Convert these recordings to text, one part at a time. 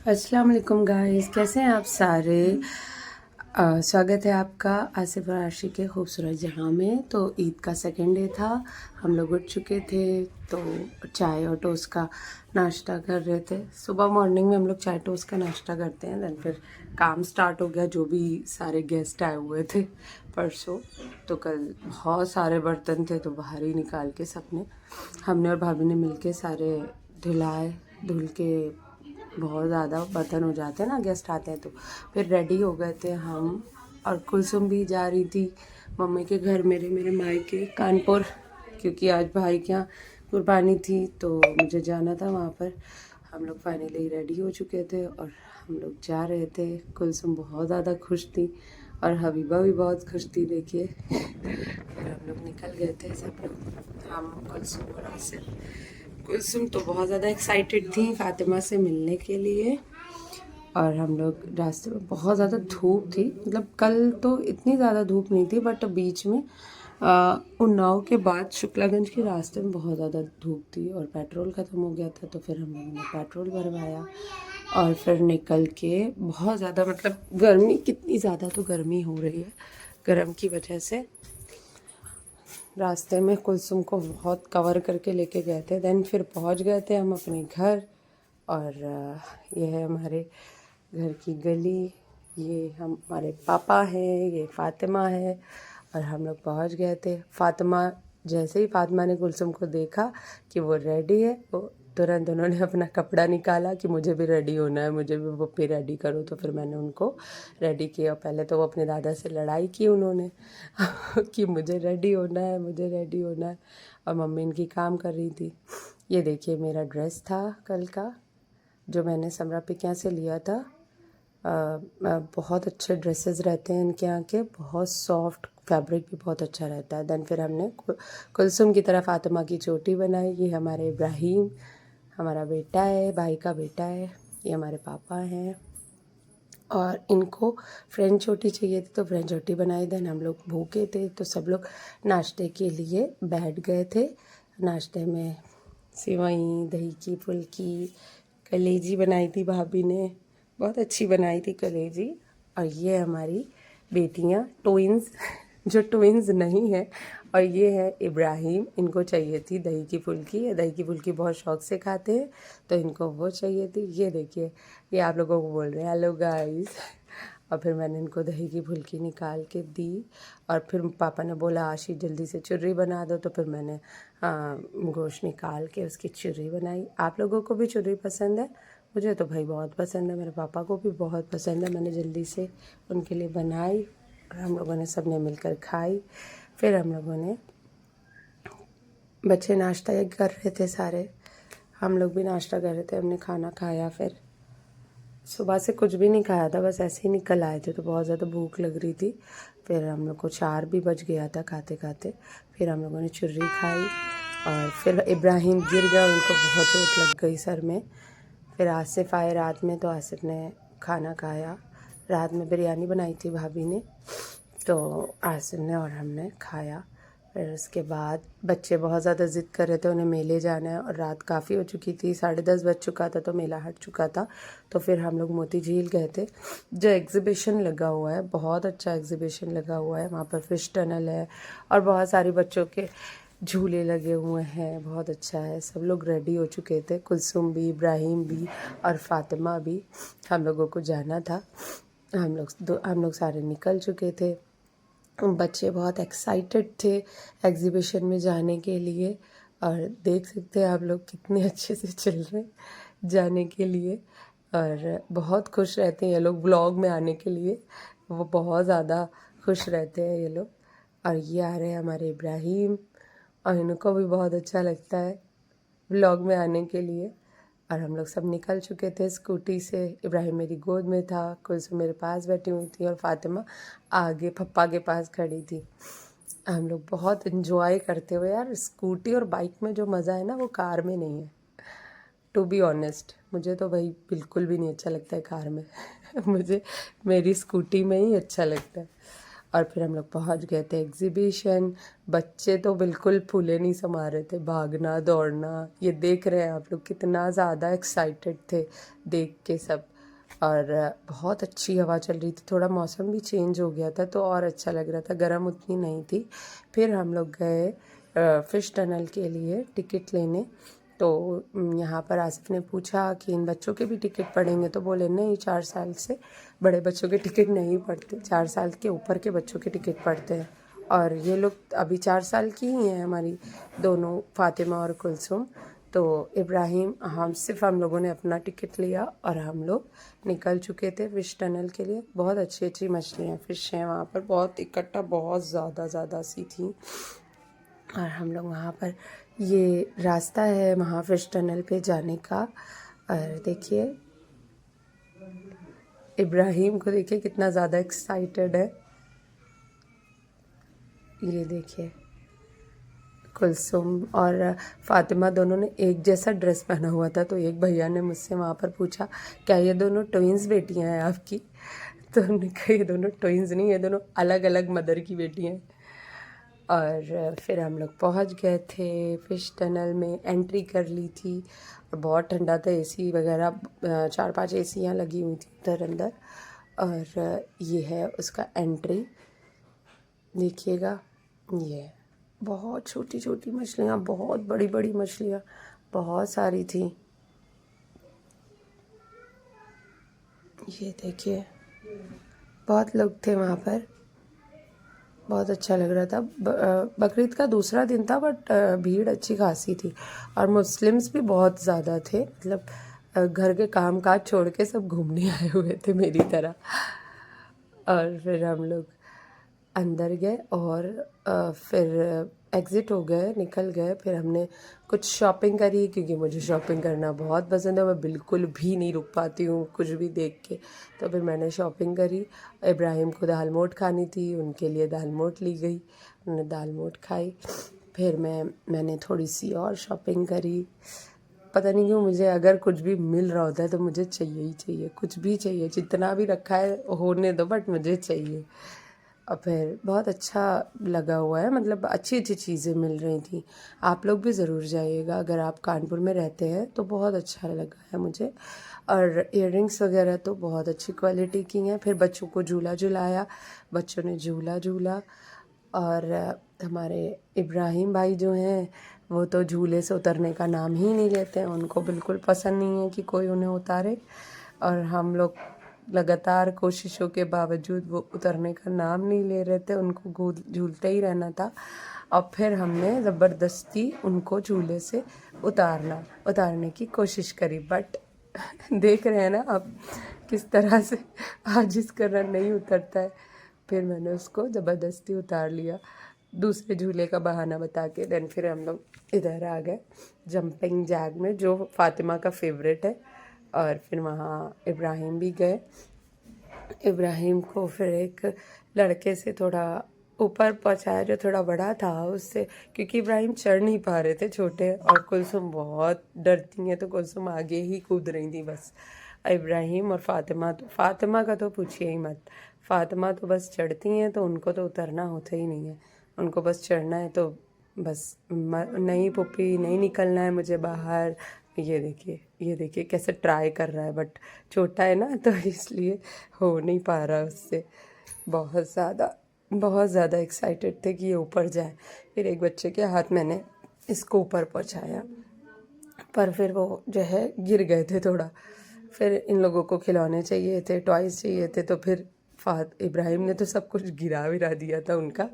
अस्सलाम वालेकुम गाइस, कैसे हैं आप सारे। स्वागत है आपका आसिफ और आशी के खूबसूरत जहाँ में। तो ईद का सेकेंड डे था, हम लोग उठ चुके थे तो चाय और टोस्ट का नाश्ता कर रहे थे। सुबह मॉर्निंग में हम लोग चाय टोस्ट का नाश्ता करते हैं, देन फिर काम स्टार्ट हो गया। जो भी सारे गेस्ट आए हुए थे परसों, तो कल बहुत सारे बर्तन थे तो बाहर ही निकाल के सबने, हमने और भाभी ने मिलके सारे धुलाए। धुल के बहुत ज़्यादा बर्तन हो जाते हैं ना, गेस्ट आते हैं तो। फिर रेडी हो गए थे हम, और कुलसुम भी जा रही थी मम्मी के घर, मेरे मायके कानपुर, क्योंकि आज भाई के यहाँ कुर्बानी थी तो मुझे जाना था वहाँ पर। हम लोग फाइनली रेडी हो चुके थे और हम लोग जा रहे थे। कुलसुम बहुत ज़्यादा खुश थी और हबीबा भी बहुत खुश थी। देखिए फिर हम लोग निकल गए थे सब लोग, हम कुलसुम और आसिफ। कुलसुम तो बहुत ज़्यादा एक्साइटेड थी फ़ातिमा से मिलने के लिए, और हम लोग रास्ते में बहुत ज़्यादा धूप थी। मतलब कल तो इतनी ज़्यादा धूप नहीं थी, बट बीच में उन्नाव के बाद शुक्लागंज के रास्ते में बहुत ज़्यादा धूप थी और पेट्रोल ख़त्म हो गया था। तो फिर हम लोगों ने पेट्रोल भरवाया और फिर निकल के, बहुत ज़्यादा मतलब गर्मी, कितनी ज़्यादा तो गर्मी हो रही है, गर्म की वजह से रास्ते में कुलसुम को बहुत कवर करके लेके गए थे। देन फिर पहुंच गए थे हम अपने घर, और ये है हमारे घर की गली, ये हमारे पापा हैं, ये फ़ातिमा है, और हम लोग पहुंच गए थे। फ़ातिमा, जैसे ही फ़ातिमा ने कुलसुम को देखा कि वो रेडी है, वो तुरंत उन्होंने अपना कपड़ा निकाला कि मुझे भी रेडी होना है, मुझे भी पप्पी रेडी करो। तो फिर मैंने उनको रेडी किया। पहले तो वो अपने दादा से लड़ाई की उन्होंने कि मुझे रेडी होना है, मुझे रेडी होना है, और मम्मी इनकी काम कर रही थी। ये देखिए मेरा ड्रेस था कल का, जो मैंने समरा पिकिया से लिया था। बहुत अच्छे ड्रेसेस रहते हैं इनके यहाँ के, बहुत सॉफ्ट फैब्रिक भी बहुत अच्छा रहता है। देन फिर हमने कुलसुम की तरह फ़ातिमा की चोटी बनाई। ये हमारे इब्राहिम, हमारा बेटा है, भाई का बेटा है, ये हमारे पापा हैं, और इनको फ्रेंच चोटी चाहिए थी तो फ्रेंच चोटी बनाई। देन हम लोग भूखे थे तो सब लोग नाश्ते के लिए बैठ गए थे। नाश्ते में सेवई, दही की फुल्की, कलेजी बनाई थी भाभी ने, बहुत अच्छी बनाई थी कलेजी। और ये हमारी बेटियां ट्विंस जो ट्विंस नहीं है, और ये है इब्राहिम, इनको चाहिए थी दही की फुल्की। ये दही की फुल्की बहुत शौक से खाते हैं तो इनको वो चाहिए थी। ये देखिए, ये आप लोगों को बोल रहे हैं हेलो गाइस। और फिर मैंने इनको दही की फुल्की निकाल के दी, और फिर पापा ने बोला आशी जल्दी से चुर्री बना दो, तो फिर मैंने गोश्त निकाल के उसकी चुर्री बनाई। आप लोगों को भी चुर्री पसंद है? मुझे तो भाई बहुत पसंद है, मेरे पापा को भी बहुत पसंद है। मैंने जल्दी से उनके लिए बनाई और हम लोगों ने सब ने मिलकर खाई। फिर हम लोगों ने, बच्चे नाश्ता कर रहे थे सारे, हम लोग भी नाश्ता कर रहे थे, हमने खाना खाया। फिर सुबह से कुछ भी नहीं खाया था, बस ऐसे ही निकल आए थे तो बहुत ज़्यादा भूख लग रही थी। फिर हम लोग को 4 भी बज गया था खाते खाते। फिर हम लोगों ने चुर्री खाई, और फिर इब्राहिम गिर गया और उनको बहुत चोट लग गई सर में। फिर आसिफ आए रात में तो आसिफ ने खाना खाया। रात में बिरयानी बनाई थी भाभी ने, तो आसिफ ने और हमने खाया। फिर उसके बाद बच्चे बहुत ज़्यादा ज़िद कर रहे थे, उन्हें मेले जाना है, और रात काफ़ी हो चुकी थी, 10:30 बज चुका था तो मेला हट चुका था। तो फिर हम लोग मोती झील गए थे, जो एग्ज़िबिशन लगा हुआ है, बहुत अच्छा एग्ज़िबिशन लगा हुआ है। वहाँ पर फ़िश टनल है और बहुत सारे बच्चों के झूले लगे हुए हैं, बहुत अच्छा है। सब लोग रेडी हो चुके थे, कुलसुम भी, इब्राहिम भी और फ़ातिमा भी। हम लोगों को जाना था, हम लोग सारे निकल चुके थे। बच्चे बहुत एक्साइटेड थे एग्ज़िबिशन में जाने के लिए, और देख सकते हैं आप लोग कितने अच्छे से चल रहे हैं जाने के लिए, और बहुत खुश रहते हैं ये लोग व्लॉग में आने के लिए, वो बहुत ज़्यादा खुश रहते हैं ये लोग। और ये आ रहे हैं हमारे इब्राहिम, और इनको भी बहुत अच्छा लगता है व्लॉग में आने के लिए। और हम लोग सब निकल चुके थे स्कूटी से। इब्राहिम मेरी गोद में था, कुलसुम मेरे पास बैठी हुई थी, और फ़ातिमा आगे पप्पा के पास खड़ी थी। हम लोग बहुत इन्जॉय करते हुए, यार स्कूटी और बाइक में जो मज़ा है ना, वो कार में नहीं है। टू बी ऑनेस्ट, मुझे तो भाई बिल्कुल भी नहीं अच्छा लगता है कार में मुझे मेरी स्कूटी में ही अच्छा लगता है। और फिर हम लोग पहुंच गए थे एग्ज़िबिशन। बच्चे तो बिल्कुल फूले नहीं समा रहे थे, भागना दौड़ना। ये देख रहे हैं आप लोग, कितना ज़्यादा एक्साइटेड थे देख के सब। और बहुत अच्छी हवा चल रही थी, थोड़ा मौसम भी चेंज हो गया था तो और अच्छा लग रहा था, गर्म उतनी नहीं थी। फिर हम लोग गए फ़िश टनल के लिए टिकट लेने। तो यहाँ पर आसिफ ने पूछा कि इन बच्चों के भी टिकट पड़ेंगे, तो बोले नहीं, 4 साल से बड़े बच्चों के टिकट नहीं पड़ते, 4 साल के ऊपर के बच्चों के टिकट पड़ते हैं। और ये लोग अभी 4 साल की ही हैं, हमारी दोनों, फ़ातिमा और कुलसुम। तो इब्राहिम, हम लोगों ने अपना टिकट लिया और हम लोग निकल चुके थे फ़िश टनल के लिए। बहुत अच्छी अच्छी मछलियाँ, फ़िश हैं वहाँ पर, बहुत इकट्ठा, बहुत ज़्यादा सी थी। और हम लोग वहाँ पर, ये रास्ता है वहाँ फ़िश टनल पे जाने का। और देखिए इब्राहिम को, देखिए कितना ज़्यादा एक्साइटेड है। ये देखिए कुलसुम और फ़ातिमा दोनों ने एक जैसा ड्रेस पहना हुआ था। तो एक भैया ने मुझसे वहाँ पर पूछा, क्या ये दोनों ट्विंस बेटियाँ हैं आपकी? तो उन्होंने कहा ये दोनों ट्विंस नहीं, ये दोनों अलग अलग मदर की बेटियाँ हैं। और फिर हम लोग पहुँच गए थे फ़िश टनल में, एंट्री कर ली थी। और बहुत ठंडा था, एसी वगैरह 4-5 एसियाँ लगी हुई थी उधर अंदर। और ये है उसका एंट्री, देखिएगा। ये बहुत छोटी छोटी मछलियाँ, बहुत बड़ी बड़ी मछलियाँ, बहुत सारी थी। ये देखिए, बहुत लोग थे वहाँ पर, बहुत अच्छा लग रहा था। बकरीद का दूसरा दिन था, बट भीड़ अच्छी खासी थी और मुस्लिम्स भी बहुत ज़्यादा थे। मतलब घर के काम काज छोड़ के सब घूमने आए हुए थे मेरी तरह। और फिर हम लोग अंदर गए और फिर एग्ज़िट हो गए, निकल गए। फिर हमने कुछ शॉपिंग करी, क्योंकि मुझे शॉपिंग करना बहुत पसंद है, मैं बिल्कुल भी नहीं रुक पाती हूँ कुछ भी देख के। तो फिर मैंने शॉपिंग करी। इब्राहिम को दाल मोठ खानी थी, उनके लिए दाल मोठ ली गई, उन्होंने दाल मोठ खाई। फिर मैंने थोड़ी सी और शॉपिंग करी। पता नहीं क्यों मुझे अगर कुछ भी मिल रहा होता है तो मुझे चाहिए ही चाहिए, कुछ भी चाहिए, जितना भी रखा है होने दो, बट मुझे चाहिए। और फिर बहुत अच्छा लगा हुआ है, मतलब अच्छी अच्छी चीज़ें मिल रही थी। आप लोग भी ज़रूर जाइएगा, अगर आप कानपुर में रहते हैं तो बहुत अच्छा लगा है मुझे। और इयररिंग्स वगैरह तो बहुत अच्छी क्वालिटी की हैं। फिर बच्चों को झूला झुलाया, बच्चों ने झूला झूला। और हमारे इब्राहिम भाई जो हैं, वो तो झूले से उतरने का नाम ही नहीं लेते हैं, उनको बिल्कुल पसंद नहीं है कि कोई उन्हें उतारे। और हम लोग लगातार कोशिशों के बावजूद वो उतरने का नाम नहीं ले रहे थे, उनको झूलते ही रहना था। और फिर हमने ज़बरदस्ती उनको झूले से उतारने की कोशिश करी, बट देख रहे हैं ना आप किस तरह से आजिज़ करना नहीं उतरता है। फिर मैंने उसको ज़बरदस्ती उतार लिया, दूसरे झूले का बहाना बता के। देन फिर हम लोग इधर आ गए जंपिंग जैग में, जो फ़ातिमा का फेवरेट है। और फिर वहाँ इब्राहिम भी गए। इब्राहिम को फिर एक लड़के से थोड़ा ऊपर पहुंचाया, जो थोड़ा बड़ा था उससे, क्योंकि इब्राहिम चढ़ नहीं पा रहे थे छोटे, और कुलसुम बहुत डरती हैं तो कुलसुम आगे ही कूद रही थी बस। इब्राहिम और फ़ातिमा का तो पूछिए ही मत। फ़ातिमा तो बस चढ़ती हैं तो उनको तो उतरना होता ही नहीं है, उनको बस चढ़ना है। तो बस नहीं पुप्पी, नहीं निकलना है मुझे बाहर। ये देखिए कैसे ट्राई कर रहा है, बट छोटा है ना तो इसलिए हो नहीं पा रहा उससे। बहुत ज़्यादा एक्साइटेड थे कि ये ऊपर जाए। फिर एक बच्चे के हाथ मैंने इसको ऊपर पहुंचाया, पर फिर वो जो है गिर गए थे थोड़ा। फिर इन लोगों को खिलौने चाहिए थे, टॉयज़ चाहिए थे, तो फिर इब्राहिम ने तो सब कुछ गिरा विरा दिया था उनका।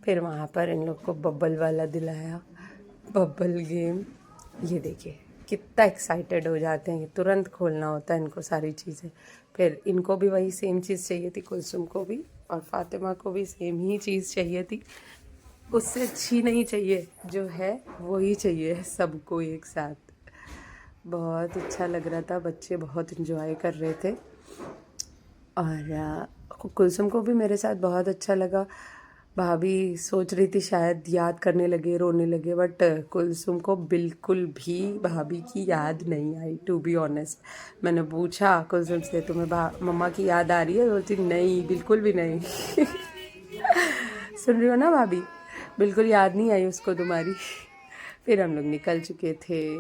फिर वहाँ पर इन लोग को बब्बल वाला दिलाया, बब्बल गेम। ये देखिए कितना एक्साइटेड हो जाते हैं, तुरंत खोलना होता है इनको सारी चीज़ें। फिर इनको भी वही सेम चीज़ चाहिए थी, कुलसुम को भी और फ़ातिमा को भी सेम ही चीज़ चाहिए थी, उससे अच्छी नहीं चाहिए, जो है वही चाहिए सबको एक साथ। बहुत अच्छा लग रहा था, बच्चे बहुत इन्जॉय कर रहे थे। और कुलसुम को भी मेरे साथ बहुत अच्छा लगा। भाभी सोच रही थी शायद याद करने लगे, रोने लगे, बट कुलसुम को बिल्कुल भी भाभी की याद नहीं आई, टू बी ऑनेस्ट। मैंने पूछा कुलसुम से, तुम्हें मम्मा की याद आ रही है? बोलती नहीं, बिल्कुल भी नहीं। सुन रही हो ना भाभी, बिल्कुल याद नहीं आई उसको तुम्हारी। फिर हम लोग निकल चुके थे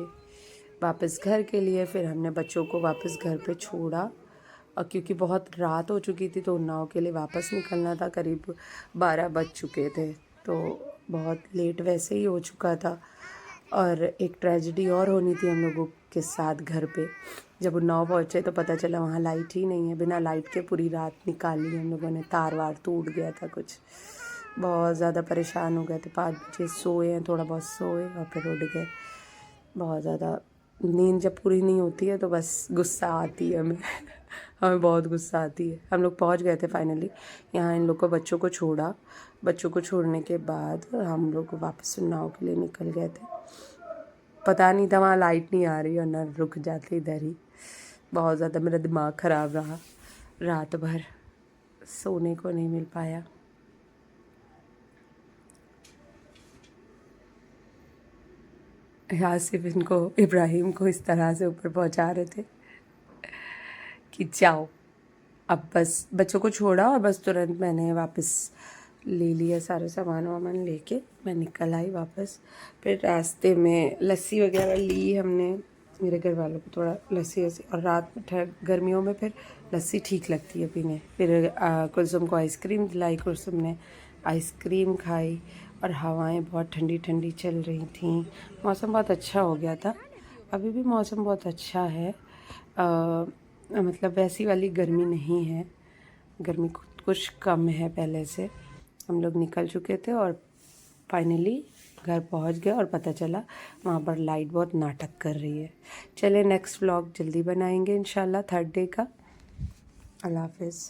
वापस घर के लिए। फिर हमने बच्चों को वापस घर पे छोड़ा और क्योंकि बहुत रात हो चुकी थी तो उन्नाव के लिए वापस निकलना था, करीब 12 बज चुके थे, तो बहुत लेट वैसे ही हो चुका था। और एक ट्रेजेडी और होनी थी हम लोगों के साथ घर पे। जब उन्नाव पहुँचे तो पता चला वहाँ लाइट ही नहीं है। बिना लाइट के पूरी रात निकाली हम लोगों ने, तार वार टूट गया था कुछ, बहुत ज़्यादा परेशान हो गए थे। 5 बजे सोए हैं, थोड़ा बहुत सोए और फिर उठ गए। बहुत ज़्यादा नींद जब पूरी नहीं होती है तो बस गुस्सा आती है हमें हमें बहुत गुस्सा आती है। हम लोग पहुंच गए थे फाइनली यहाँ, इन लोग को बच्चों को छोड़ा। बच्चों को छोड़ने के बाद हम लोग वापस उन्नाव के लिए निकल गए थे। पता नहीं था वहाँ लाइट नहीं आ रही, और ना रुक जाते इधर ही। बहुत ज़्यादा मेरा दिमाग ख़राब रहा, रात भर सोने को नहीं मिल पाया। आसिफ इनको, इब्राहिम को इस तरह से ऊपर पहुंचा रहे थे कि जाओ। अब बस बच्चों को छोड़ा और बस तुरंत मैंने वापस ले लिया सारे सामान वामान लेके मैं निकल आई वापस। फिर रास्ते में लस्सी वगैरह ली हमने, मेरे घर वालों को थोड़ा लस्सी वस्सी, और रात में गर्मियों में फिर लस्सी ठीक लगती है पीने। फिर कुलसुम को आइसक्रीम दिलाई, कुलसुम ने आइसक्रीम खाई, और हवाएं बहुत ठंडी ठंडी चल रही थीं। मौसम बहुत अच्छा हो गया था, अभी भी मौसम बहुत अच्छा है। मतलब वैसी वाली गर्मी नहीं है, गर्मी कुछ कम है पहले से। हम लोग निकल चुके थे और फाइनली घर पहुंच गए और पता चला वहाँ पर लाइट बहुत नाटक कर रही है। चले नेक्स्ट व्लॉग जल्दी बनाएंगे इंशाल्लाह, 3rd डे का। अल्लाह हाफिज़।